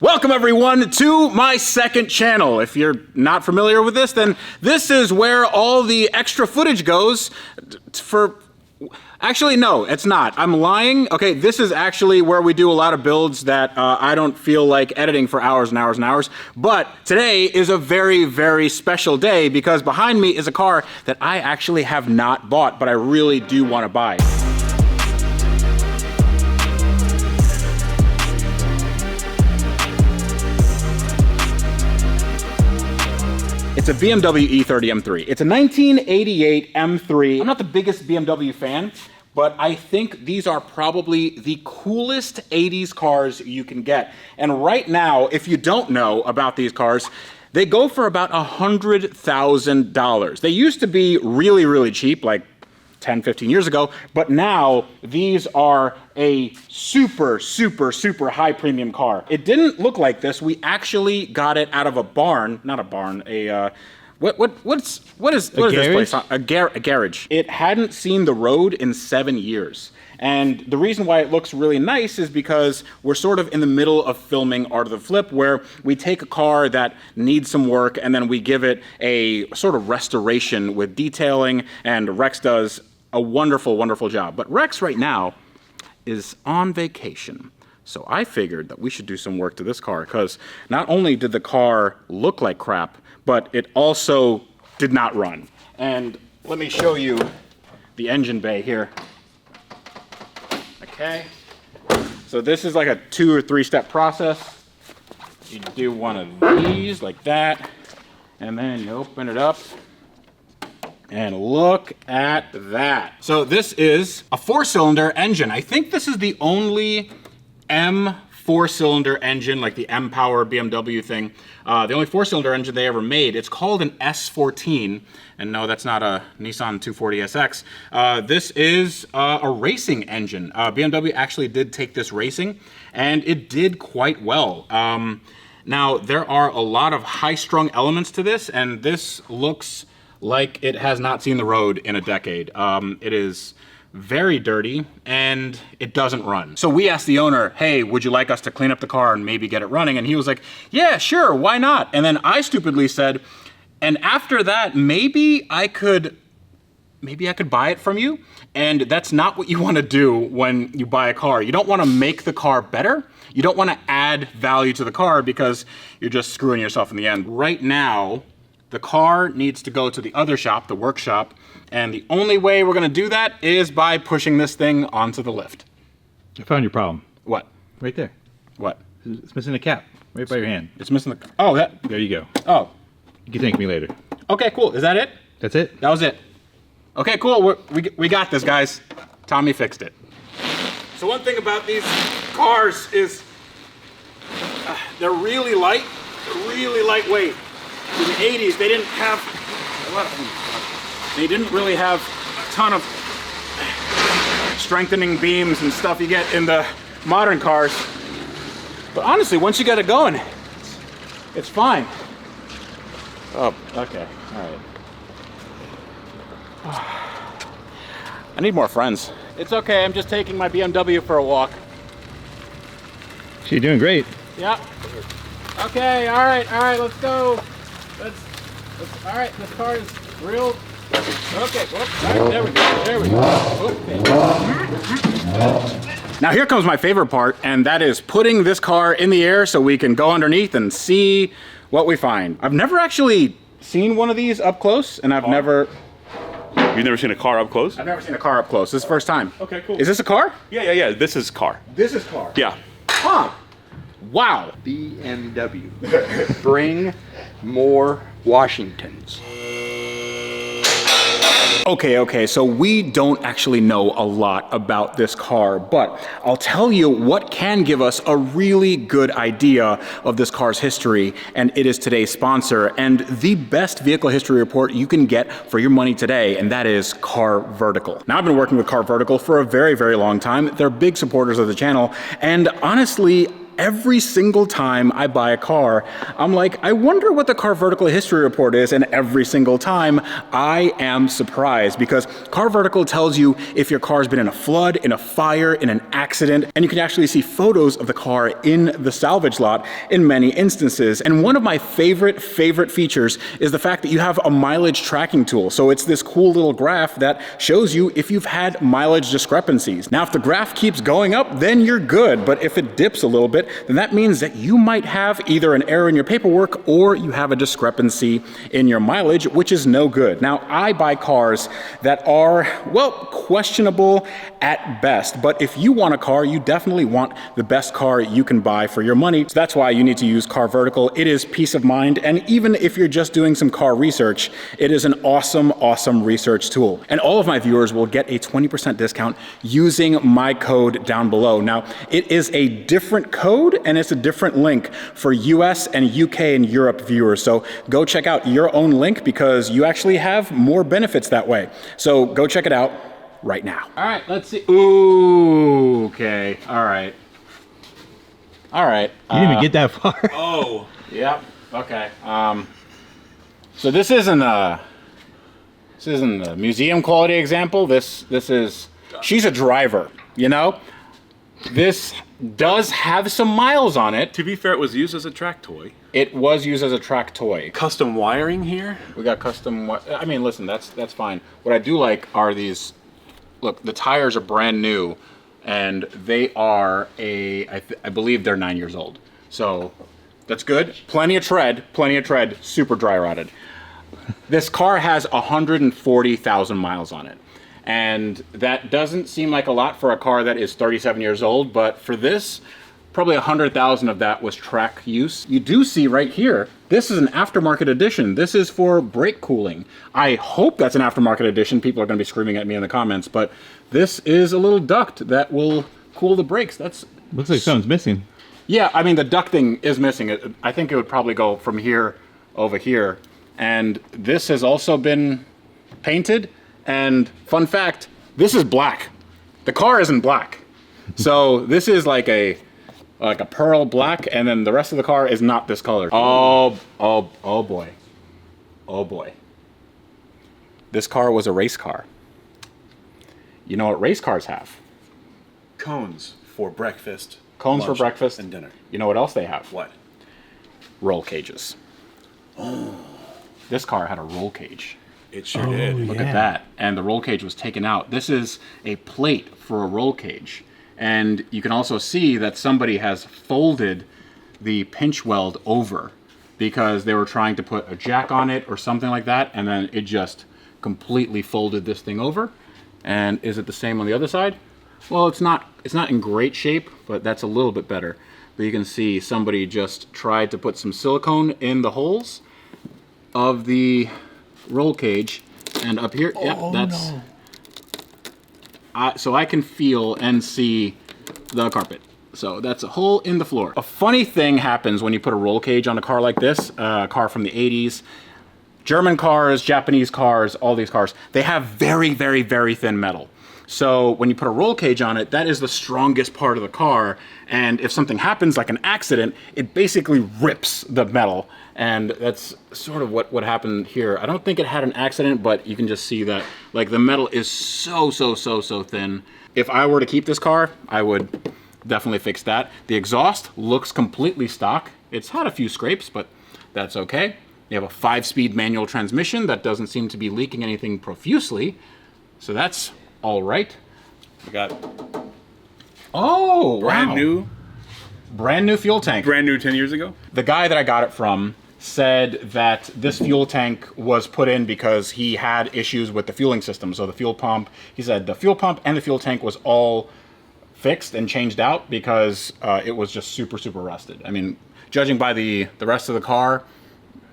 Welcome everyone to my second channel. If you're not familiar with this, then this is where all the extra footage goes for... Actually, no, it's not. I'm lying. Okay, this is actually where we do a lot of builds that I don't feel like editing for hours and hours and hours. But today is a very, very special day because behind me is a car that I actually have not bought, but I really do want to buy. It's a BMW E30 M3. It's a 1988 M3. I'm not the biggest BMW fan, but I think these are probably the coolest 80s cars you can get. And right now, if you don't know about these cars, they go for about $100,000. They used to be really, really cheap, like 10, 15 years ago, but now these are a super, super, super high premium car. It didn't look like this. We actually got it out of a barn, not a barn, what is this place? A garage. It hadn't seen the road in 7 years. And the reason why it looks really nice is because we're sort of in the middle of filming Art of the Flip, where we take a car that needs some work and then we give it a sort of restoration with detailing, and Rex does a wonderful, wonderful job. But Rex right now is on vacation. So I figured that we should do some work to this car because not only did the car look like crap, but it also did not run. And let me show you the engine bay here. Okay. So this is like a 2 or 3 step process. You do one of these like that, and then you open it up. And look at that. So this is a 4-cylinder engine. I think this is the only M 4-cylinder engine, like the M-Power BMW thing. The only 4-cylinder engine they ever made. It's called an S14. And no, that's not a Nissan 240SX. This is a racing engine. BMW actually did take this racing, and it did quite well. Now, there are a lot of high-strung elements to this, and this looks like it has not seen the road in a decade. It is very dirty and it doesn't run. So we asked the owner, hey, would you like us to clean up the car and maybe get it running? And he was like, yeah, sure, why not? And then I stupidly said, and after that, maybe I could buy it from you. And that's not what you want to do when you buy a car. You don't want to make the car better. You don't want to add value to the car because you're just screwing yourself in the end. Right now, the car needs to go to the other shop, the workshop, and the only way we're gonna do that is by pushing this thing onto the lift. I found your problem. What? Right there. What? It's missing a cap, right by your hand. It's missing the, oh, that. There you go. Oh. You can thank me later. Okay, cool, is that it? That's it. That was it. Okay, cool, we got this, guys. Tommy fixed it. So one thing about these cars is they're really light, really lightweight. In the 80s, they didn't really have a ton of strengthening beams and stuff you get in the modern cars. But honestly, once you get it going, it's fine. Oh, okay, all right. I need more friends. It's okay, I'm just taking my BMW for a walk. So you're doing great. Yeah. Okay, all right, let's go. All right, this car is real. Okay, whoops, all right, there we go. Okay. Now here comes my favorite part, and that is putting this car in the air so we can go underneath and see what we find. I've never actually seen one of these up close, and I've never... You've never seen a car up close? I've never seen a car up close. This is the first time. Okay, cool. Is this a car? Yeah, this is car. This is car? Yeah. Huh. Wow. BMW. Bring more Washingtons. Okay, so we don't actually know a lot about this car, but I'll tell you what can give us a really good idea of this car's history, and it is today's sponsor, and the best vehicle history report you can get for your money today, and that is Car Vertical. Now, I've been working with Car Vertical for a very, very long time. They're big supporters of the channel, and honestly, every single time I buy a car, I'm like, I wonder what the car vertical history report is, and every single time I am surprised, because Car Vertical tells you if your car's been in a flood, in a fire, in an accident, and you can actually see photos of the car in the salvage lot in many instances. And one of my favorite features is the fact that you have a mileage tracking tool. So it's this cool little graph that shows you if you've had mileage discrepancies. Now, if the graph keeps going up, then you're good. But if it dips a little bit, then that means that you might have either an error in your paperwork or you have a discrepancy in your mileage, which is no good. Now, I buy cars that are, well, questionable at best. But if you want a car, you definitely want the best car you can buy for your money. So that's why you need to use Car Vertical. It is peace of mind. And even if you're just doing some car research, it is an awesome research tool. And all of my viewers will get a 20% discount using my code down below. Now, it is a different code and it's a different link for US and UK and Europe viewers. So go check out your own link because you actually have more benefits that way. So go check it out right now. All right, let's see. Ooh, okay. All right. You didn't even get that far. Oh, yep. Okay. So this isn't a museum quality example. This is, she's a driver, you know? This does have some miles on it. To be fair, it was used as a track toy. It was used as a track toy. Custom wiring here. We got custom, I mean, listen, that's fine. What I do like are these, look, the tires are brand new and they are I believe they're 9 years old. So that's good. Plenty of tread, super dry rotted. This car has 140,000 miles on it. And that doesn't seem like a lot for a car that is 37 years old, but for this, probably 100,000 of that was track use. You do see right here, this is an aftermarket edition. This is for brake cooling. I hope that's an aftermarket edition. People are gonna be screaming at me in the comments, but this is a little duct that will cool the brakes. That's Looks like something's missing. Yeah, I mean, the ducting is missing. I think it would probably go from here over here. And this has also been painted. And fun fact, this is black. The car isn't black. So this is like a pearl black, and then the rest of the car is not this color. Oh boy. Oh boy. This car was a race car. You know what race cars have? Cones for breakfast. Cones for lunch, breakfast. and dinner. You know what else they have? What? Roll cages. Oh. This car had a roll cage. It sure did. Look at that. And the roll cage was taken out. This is a plate for a roll cage. And you can also see that somebody has folded the pinch weld over because they were trying to put a jack on it or something like that. And then it just completely folded this thing over. And is it the same on the other side? Well, it's not in great shape, but that's a little bit better. But you can see somebody just tried to put some silicone in the holes of the roll cage, and up here, yep, that's no. So I can feel and see the carpet. So that's a hole in the floor. A funny thing happens when you put a roll cage on a car like this, a car from the 80s. German cars, Japanese cars, all these cars, they have very thin metal. So when you put a roll cage on it, that is the strongest part of the car. And if something happens, like an accident, it basically rips the metal. And that's sort of what happened here. I don't think it had an accident, but you can just see that like the metal is so thin. If I were to keep this car, I would definitely fix that. The exhaust looks completely stock. It's had a few scrapes, but that's okay. You have a 5-speed manual transmission that doesn't seem to be leaking anything profusely. So that's all right. We got brand new fuel tank. Brand new 10 years ago. The guy that I got it from said that this fuel tank was put in because he had issues with the fueling system. So the fuel pump, he said the fuel pump and the fuel tank was all fixed and changed out because it was just super rusted. I mean, judging by the rest of the car,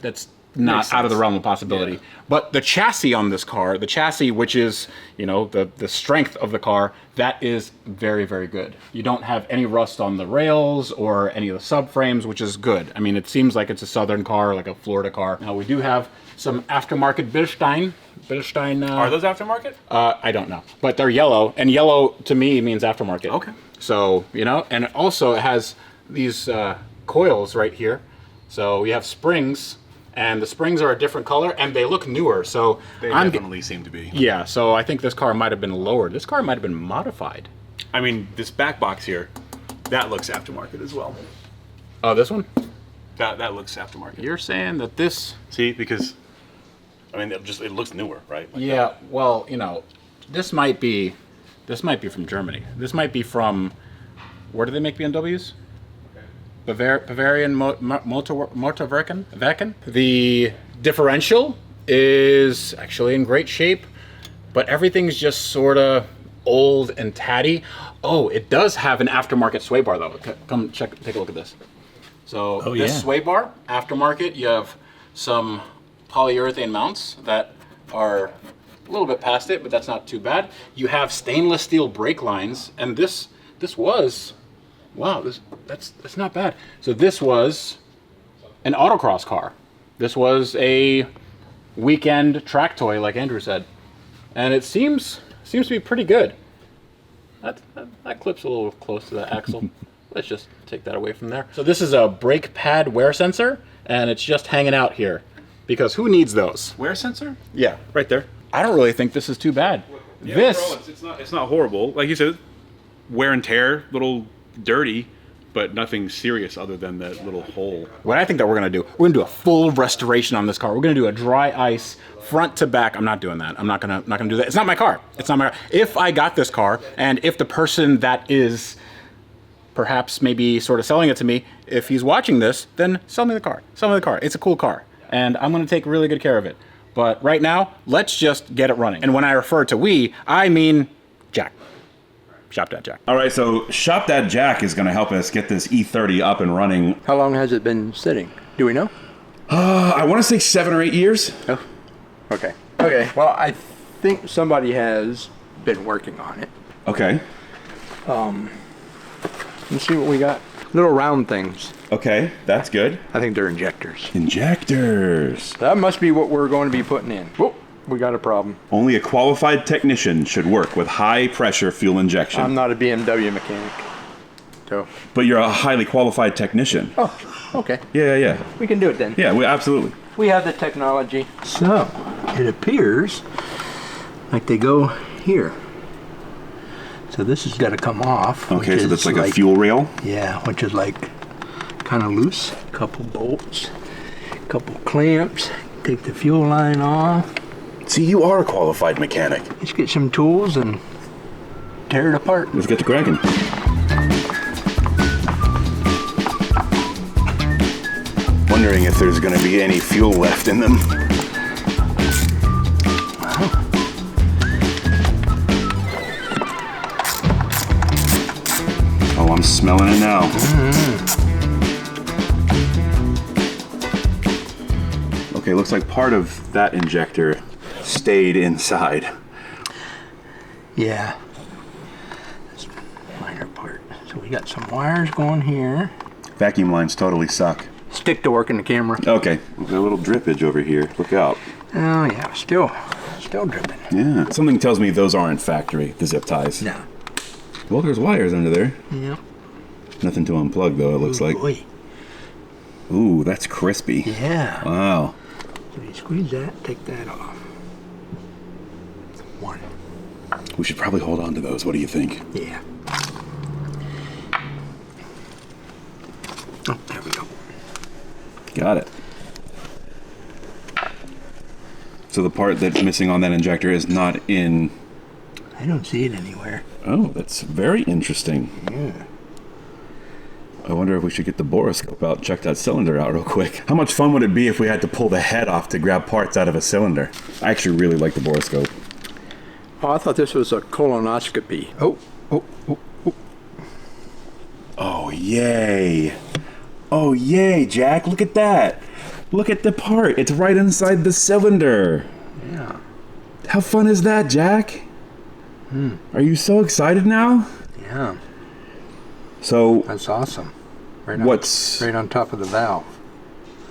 that's not out of the realm of possibility. Yeah. But the chassis on this car, the chassis, which is, you know, the strength of the car, that is very good. You don't have any rust on the rails or any of the subframes, which is good. I mean, it seems like it's a southern car, like a Florida car. Now, we do have some aftermarket Bilstein. Are those aftermarket? I don't know. But they're yellow, and yellow to me means aftermarket. Okay. So, you know, and also it has these coils right here. So we have springs, and the springs are a different color, and they look newer. So They definitely seem to be. yeah. So I think this car might have been lowered. This car might have been modified. I mean, this back box here, that looks aftermarket as well. Oh, this one? That looks aftermarket. You're saying that this? See, because I mean, it looks newer, right? Like Yeah. Well, you know, this might be from Germany. This might be from, where do they make BMWs? Bavarian Motorwerken. The differential is actually in great shape, but everything's just sort of old and tatty. Oh, it does have an aftermarket sway bar though. Come take a look at this. So this sway bar, aftermarket, you have some polyurethane mounts that are a little bit past it, but that's not too bad. You have stainless steel brake lines, and this was, wow, that's not bad. So this was an autocross car. This was a weekend track toy, like Andrew said, and it seems to be pretty good. That clip's a little close to that axle. Let's just take that away from there. So this is a brake pad wear sensor, and it's just hanging out here, because who needs those? wear sensor? Yeah. Right there. I don't really think this is too bad. Yeah, This, overall, it's not horrible. Like you said, wear and tear, little dirty, but nothing serious other than that little hole. what I think that we're gonna do, we're gonna do a full restoration on this car. We're gonna do a dry ice front to back. I'm not doing that. I'm not gonna do that. It's not my car. It's not my car. If I got this car, and if the person that is perhaps maybe sort of selling it to me, if he's watching this, then sell me the car. Sell me the car. It's a cool car, and I'm gonna take really good care of it. But right now, let's just get it running. And when I refer to we, I mean Jack. Shop that Jack. All right, so Shop That Jack is going to help us get this E30 up and running. How long has it been sitting? Do we know? I want to say 7 or 8 years. Oh, okay. Okay, well, I think somebody has been working on it. Okay. Let's see what we got. Little round things. Okay, that's good. I think they're injectors. Injectors. That must be what we're going to be putting in. Whoa, we got a problem. Only a qualified technician should work with high pressure fuel injection. I'm not a BMW mechanic. So. But you're a highly qualified technician. Oh, okay. Yeah. We can do it then. Yeah, absolutely. We have the technology. So, it appears like they go here. So this has got to come off. Okay, so that's like a fuel rail? Yeah, which is like kind of loose. Couple bolts, couple clamps. Take the fuel line off. See, you are a qualified mechanic. Let's get some tools and tear it apart. Let's get to cracking. Wondering if there's going to be any fuel left in them. Oh, I'm smelling it now. Okay, looks like part of that injector stayed inside. Yeah. That's a minor part. So we got some wires going here. Vacuum lines totally suck. Stick to working the camera. Okay, we've got a little drippage over here. Look out. Oh yeah, still dripping. Yeah, something tells me those aren't factory, the zip ties. No. Well, there's wires under there. Yep. Nothing to unplug though, it looks like. Boy. Ooh, that's crispy. Yeah. Wow. So you squeeze that, take that off. One. We should probably hold on to those. What do you think? Yeah. Oh, there we go. Got it. So the part that's missing on that injector is not in... I don't see it anywhere. Oh, that's very interesting. Yeah. I wonder if we should get the boroscope out, check that cylinder out real quick. How much fun would it be if we had to pull the head off to grab parts out of a cylinder? I actually really like the boroscope. Oh, I thought this was a colonoscopy. Oh. Oh, yay. Oh, yay, Jack. Look at that. Look at the part. It's right inside the cylinder. Yeah. How fun is that, Jack? Are you so excited now? Yeah. So, That's awesome. Right on top of the valve.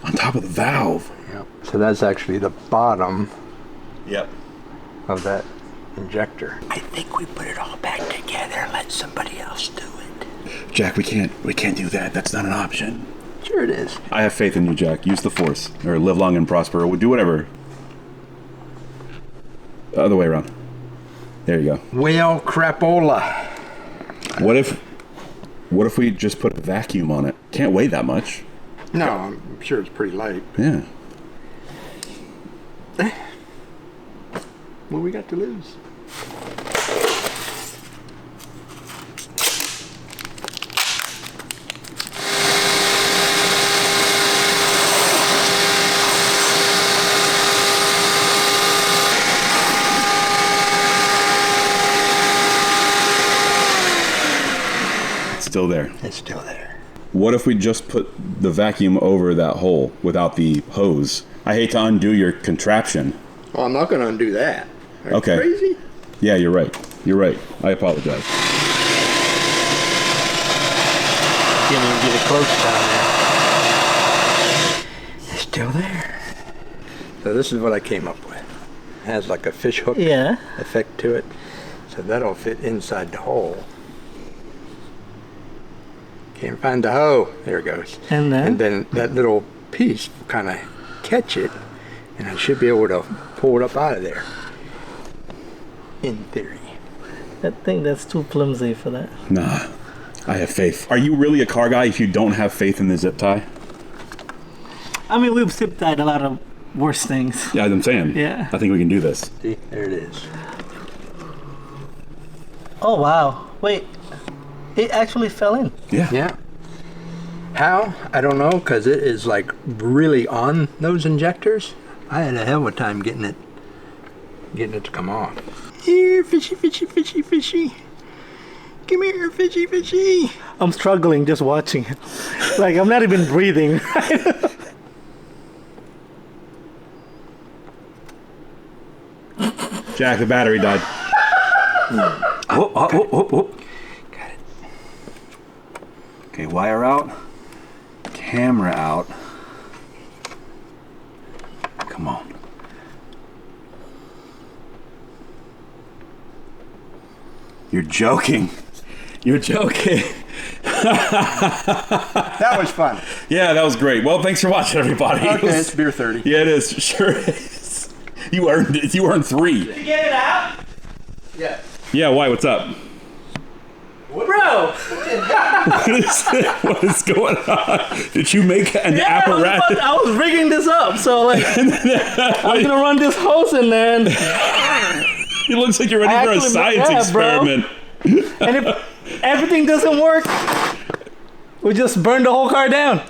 on top of the valve? Yep. So that's actually the bottom Yep. of that injector. I think we put it all back together and let somebody else do it. Jack, we can't do that. That's not an option. Sure it is. I have faith in you, Jack. Use the force. Or live long and prosper. Or do whatever. The other way around. There you go. Well, crapola. What if we just put a vacuum on it? Can't weigh that much. No, I'm sure it's pretty light. Yeah. What we got to lose? It's still there. It's still there. What if we just put the vacuum over that hole without the hose? I hate to undo your contraption. Well, I'm not going to undo that. Are you Okay. crazy? Yeah, you're right. You're right. I apologize. Can't even get it close down there. It's still there. So this is what I came up with. It has like a fish hook effect to it. So that'll fit inside the hole. Can't find the hoe. There it goes. And then? that little piece will kind of catch it, and I should be able to pull it up out of there. In theory. I think that's too flimsy for that. Nah, I have faith. Are you really a car guy if you don't have faith in the zip tie? I mean, we've zip tied a lot of worse things. Yeah, I'm saying. Yeah. I think we can do this. See, there it is. Oh, wow. Wait. It actually fell in. Yeah. Yeah. How? I don't know, because it is like really on those injectors. I had a hell of a time getting it to come off. Here, fishy, fishy, fishy, fishy. Come here, fishy, fishy. I'm struggling just watching it. Like, I'm not even breathing. Jack, the battery died. Got it. Okay, wire out. Camera out. Come on. You're joking. You're joking. That was fun. Yeah, that was great. Well, thanks for watching, everybody. Okay, it's beer 30. Yeah, it is. Sure is. You earned it. You earned 3. Get it out? Yeah. Yeah, why? What's up? Bro! What is going on? Did you make an Yeah, apparatus? I was rigging this up, so like, I'm gonna run this hose in there, and It looks like you're ready for a Actually, science yeah, bro. experiment. if everything doesn't work, we just burn the whole car down.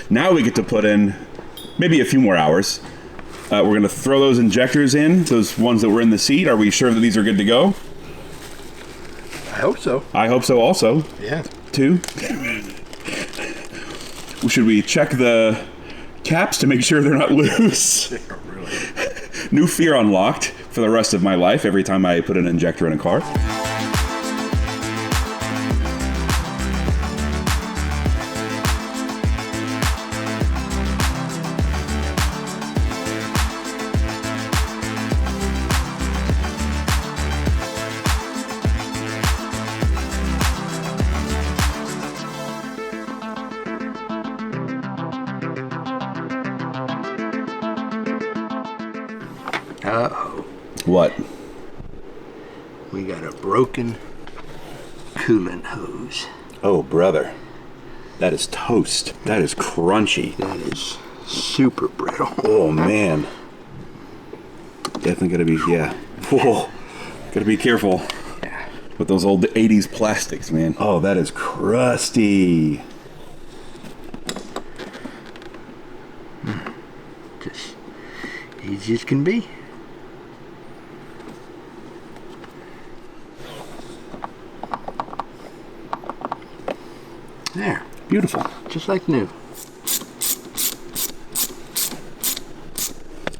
Now we get to put in maybe a few more hours. We're going to throw those injectors in, those ones that were in the seat. Are we sure that these are good to go? I hope so. I hope so also. Yeah. Too. Should we check the caps to make sure they're not loose? New fear unlocked for the rest of my life every time I put an injector in a car. Uh-oh. What? We got a broken coolant hose. Oh, brother. That is toast. That is crunchy. That is super brittle. Oh, man. Definitely gotta be, yeah. Whoa. Gotta be careful with those old 80s plastics, man. Oh, that is crusty. Just easy as can be. There. Beautiful. Just like new.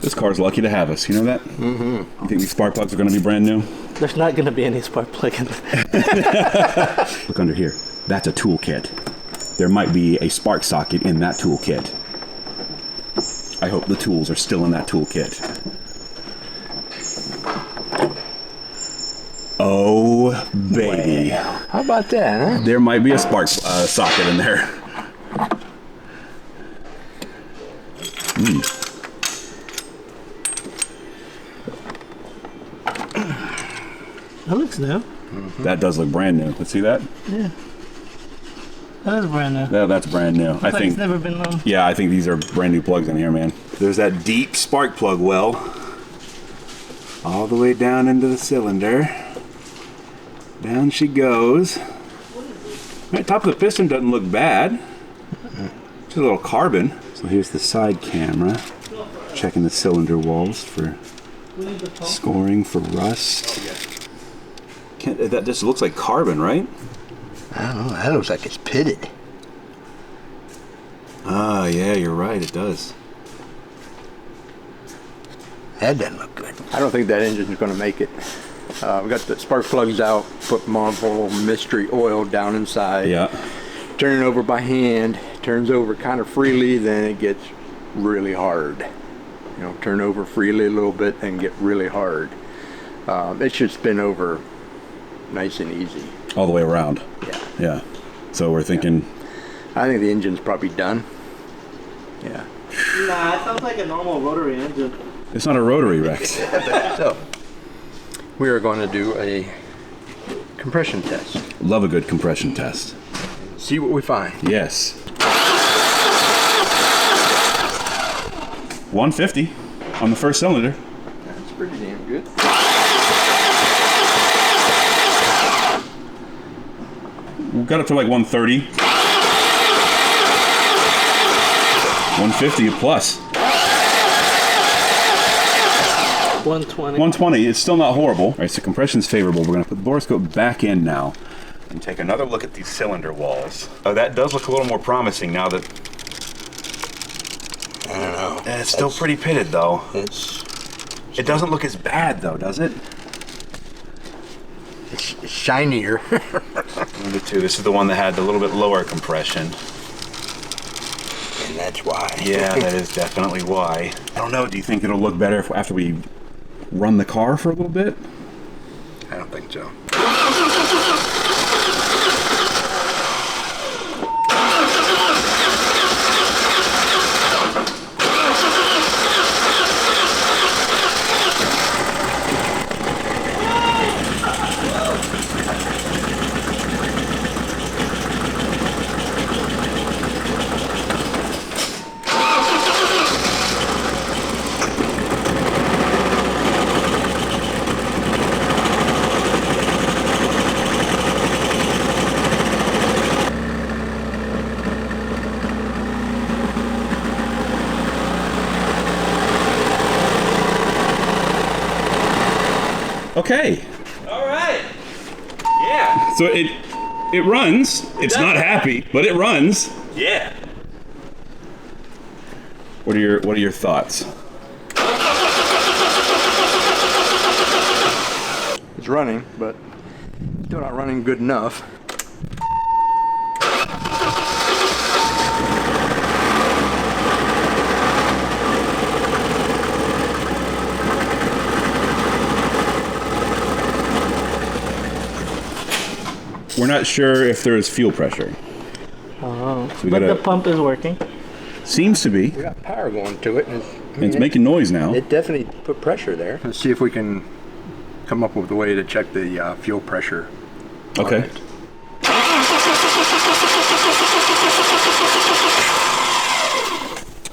This car's lucky to have us. You know that? Mm-hmm. You think these spark plugs are gonna be brand new? There's not gonna be any spark plug in there. Look under here. That's a toolkit. There might be a spark socket in that toolkit. I hope the tools are still in that toolkit. Oh baby. How about that, huh? There might be a spark socket in there. That looks new. That does look brand new. Let's see that. Yeah. That is brand new. That's brand new. I Like think. it's never been Yeah, I think these are brand new plugs in here, man. There's that deep spark plug well, all the way down into the cylinder. Down she goes. Right, top of the piston doesn't look bad. Just a little carbon. So here's the side camera, checking the cylinder walls for scoring for rust. That just looks like carbon, right? I don't know. That looks like it's pitted. Ah, yeah, you're right. It does. That doesn't look good. I don't think that engine's going to make it. We got the spark plugs out, put marble mystery oil down inside. Yeah. Turn it over by hand, turns over kind of freely, then it gets really hard. You know, turn over freely a little bit and get really hard. It should spin over nice and easy. All the way around. Yeah. Yeah. So we're thinking. I think the engine's probably done. Yeah. Nah, it sounds like a normal rotary engine. It's not a rotary, Rex. So, we are going to do a compression test. Love a good compression test. See what we find. Yes. 150 on the first cylinder. That's pretty damn good. We got up to like 130. 150 plus. 120. 120, it's still not horrible. All right, so compression's favorable. We're gonna put the borescope back in now and take another look at these cylinder walls. Oh, that does look a little more promising now that... I don't know. It's still pretty pitted though. It It doesn't look as bad though, does it? it's shinier. Number two, this is the one that had a little bit lower compression. And that's why. Yeah, that is definitely why. I don't know, do you think it'll look better after we run the car for a little bit? I don't think so. Okay. All right. Yeah. So it runs. It's not happy, but it runs. Yeah. What are your thoughts? It's running, but still not running good enough. We're not sure if there is fuel pressure. Oh, So we but gotta- the pump is working. Seems to be. We got power going to it, and It's making noise now. It definitely put pressure there. Let's see if we can come up with a way to check the fuel pressure. Okay. on it.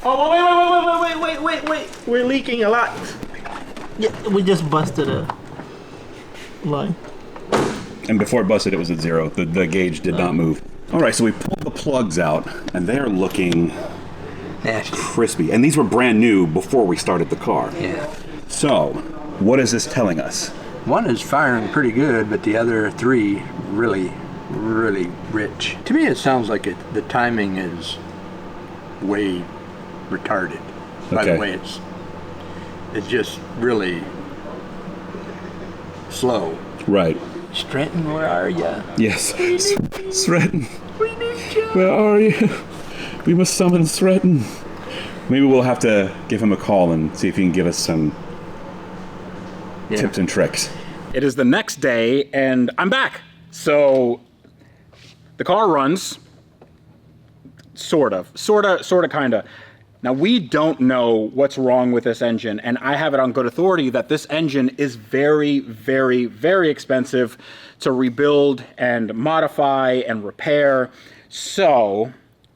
Oh, wait. We're leaking a lot. Yeah, we just busted a line. And before it busted, it was at 0. The gauge did not move. All right, so we pulled the plugs out, and they are looking Nasty. crispy. And these were brand new before we started the car. Yeah. So, what is this telling us? One is firing pretty good, but the other three really, really rich. To me, it sounds like the timing is way retarded. By Okay. the way, it's just really slow. Right. Stratton, where are ya? Yes. Threaten. Where are you? We must summon Threaten. Maybe we'll have to give him a call and see if he can give us some tips and tricks. It is the next day, and I'm back. So the car runs, sort of, kind of. Now, we don't know what's wrong with this engine, and I have it on good authority that this engine is very, very, very expensive to rebuild and modify and repair. So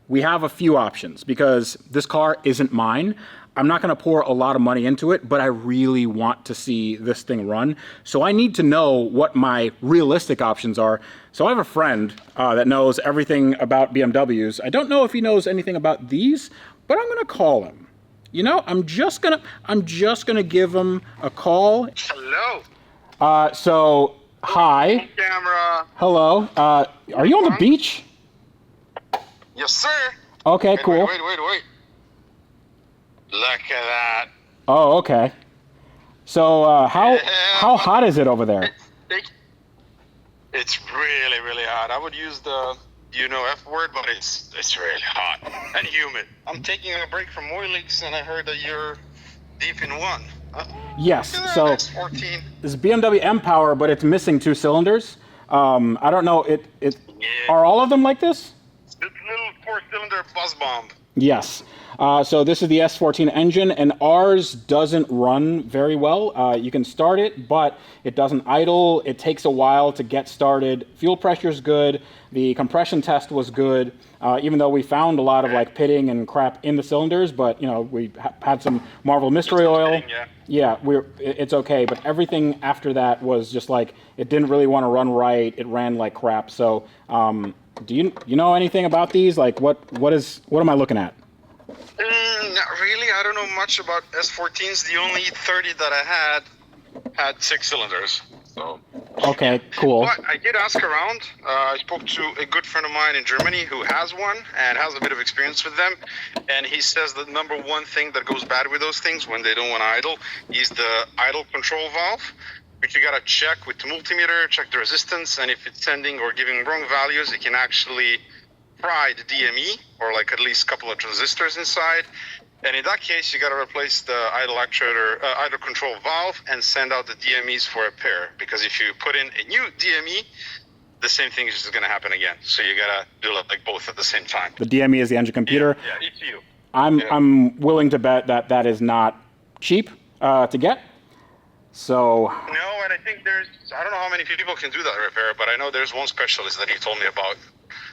we have a few options because this car isn't mine. I'm not going to pour a lot of money into it, but I really want to see this thing run. So I need to know what my realistic options are. So I have a friend that knows everything about BMWs. I don't know if he knows anything about these, but I'm going to call him. You know, I'm just going to give him a call. Hello. So hi. Camera. Hello. Are you on the beach? Yes, sir. Okay, Wait, cool. Wait. Look at that. Oh, okay. So how hot is it over there? It's really, really hot. I would use the F word, but it's really hot and humid. I'm taking a break from oil leaks, and I heard that you're deep in one. Yes. So S14. this is BMW M Power, but it's missing 2 cylinders. I don't know. Are all of them like this? This little 4-cylinder buzz bomb. Yes. So this is the S14 engine, and ours doesn't run very well. You can start it, but it doesn't idle. It takes a while to get started. Fuel pressure is good. The compression test was good, even though we found a lot of like pitting and crap in the cylinders. But we had some Marvel Mystery Oil. Yeah, it's okay. But everything after that was just like it didn't really want to run right. It ran like crap. So do you know anything about these? Like what am I looking at? Not really. I don't know much about S14s. The only E30 that I had 6 cylinders. So. Okay, cool. But I did ask around. I spoke to a good friend of mine in Germany who has one and has a bit of experience with them. And he says the number one thing that goes bad with those things when they don't want to idle is the idle control valve, which you got to check with the multimeter, check the resistance. And if it's sending or giving wrong values, it can actually fry the DME or like at least a couple of transistors inside. And in that case, you got to replace the idle actuator, idle control valve, and send out the DMEs for a pair. Because if you put in a new DME, the same thing is just going to happen again. So you got to do like both at the same time. The DME is the engine computer. Yeah, ECU. I'm willing to bet that is not cheap to get. So. No, and I think I don't know how many people can do that repair, but I know there's one specialist that he told me about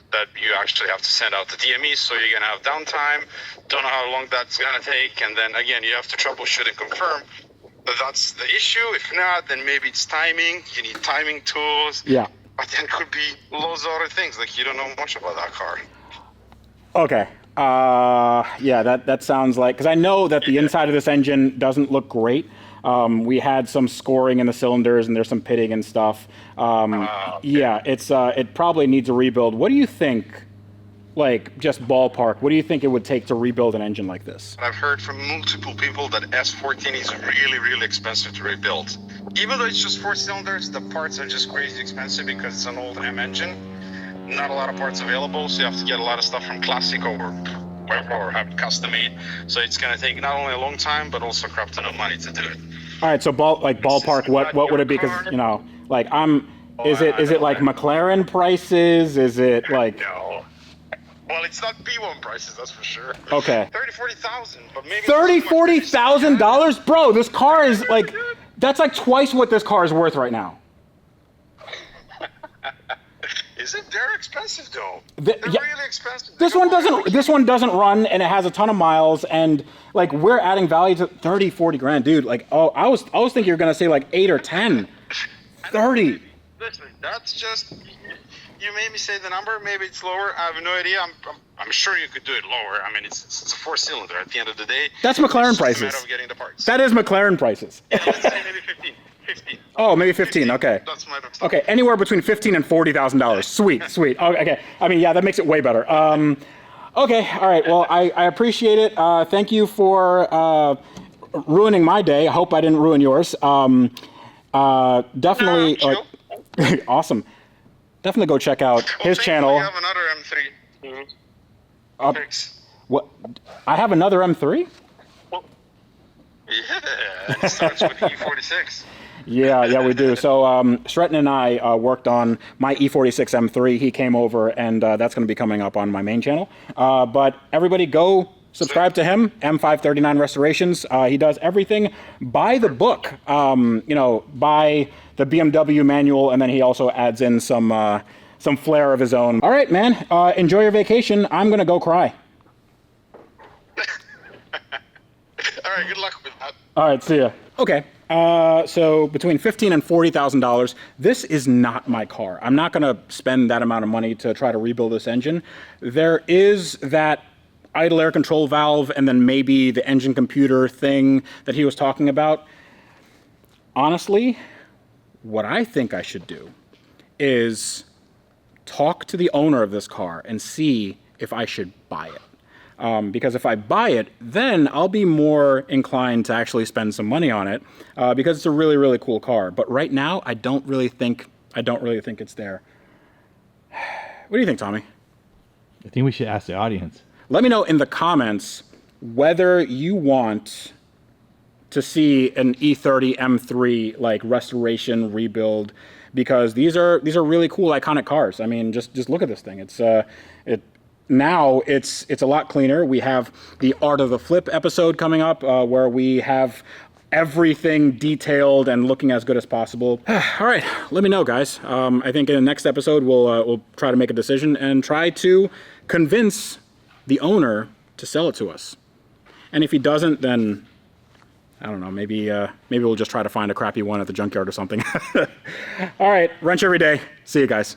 that you actually have to send out the DMEs, so you're going to have downtime. Don't know how long that's going to take, and then again, you have to troubleshoot and confirm that that's the issue. If not, then maybe it's timing. You need timing tools. Yeah. But then could be loads of other things, like you don't know much about that car. Okay. Yeah, that sounds like, because I know that the inside of this engine doesn't look great. We had some scoring in the cylinders, and there's some pitting and stuff. Okay. Yeah, it probably needs a rebuild. What do you think, like just ballpark, what do you think it would take to rebuild an engine like this? I've heard from multiple people that S14 is really, really expensive to rebuild. Even though it's just 4 cylinders, the parts are just crazy expensive because it's an old M engine. Not a lot of parts available, so you have to get a lot of stuff from Classic or have it custom made. So it's going to take not only a long time, but also crap ton of money to do it. All right, so ballpark, what would it be? Because like is it like McLaren prices? Is it like? No. Well, it's not P1 prices, that's for sure. Okay. 30,000-40,000, but maybe. $30,000-$40,000, bro. This car is like, that's like twice what this car is worth right now. Isn't they're expensive though? They're really expensive. This one doesn't run, and it has a ton of miles, and like we're adding value to 30, 40 grand, dude. Like, oh, I was thinking you're gonna say like 8 or 10. 30. Listen, that's just, you made me say the number. Maybe it's lower. I have no idea. I'm sure you could do it lower. I mean, it's a 4-cylinder at the end of the day. That's McLaren it's prices. Just a matter of getting the parts. That is McLaren prices. Yeah, let's say maybe 15. Oh, maybe 15. Okay. That's my best. Okay, anywhere between $15,000 and $40,000. Sweet. Oh, okay. I mean, yeah, that makes it way better. Okay. All right. Well, I appreciate it. Thank you for ruining my day. I hope I didn't ruin yours. Definitely. Awesome. Definitely go check out his channel. I have another M3. Thanks. What? I have another M3? Yeah, it starts with E46. Yeah, we do. So Stretton and I worked on my E46 M3. He came over, and that's going to be coming up on my main channel. But everybody go subscribe to him, M539 Restorations. He does everything by the book, by the BMW manual, and then he also adds in some flair of his own. All right, man. Enjoy your vacation. I'm going to go cry. All right, good luck with that. All right, see ya. Okay. So between $15,000 and $40,000, this is not my car. I'm not going to spend that amount of money to try to rebuild this engine. There is that idle air control valve and then maybe the engine computer thing that he was talking about. Honestly, what I think I should do is talk to the owner of this car and see if I should buy it. Because if I buy it, then I'll be more inclined to actually spend some money on it because it's a really, really cool car. But right now, I don't really think it's there. What do you think, Tommy? I think we should ask the audience. Let me know in the comments whether you want to see an E30 M3 like restoration rebuild, because these are really cool, iconic cars. I mean, just look at this thing. Now it's a lot cleaner. We have the Art of the Flip episode coming up where we have everything detailed and looking as good as possible. All right, let me know, guys. I think in the next episode we'll try to make a decision and try to convince the owner to sell it to us. And if he doesn't, then I don't know. Maybe we'll just try to find a crappy one at the junkyard or something. All right, wrench every day. See you guys.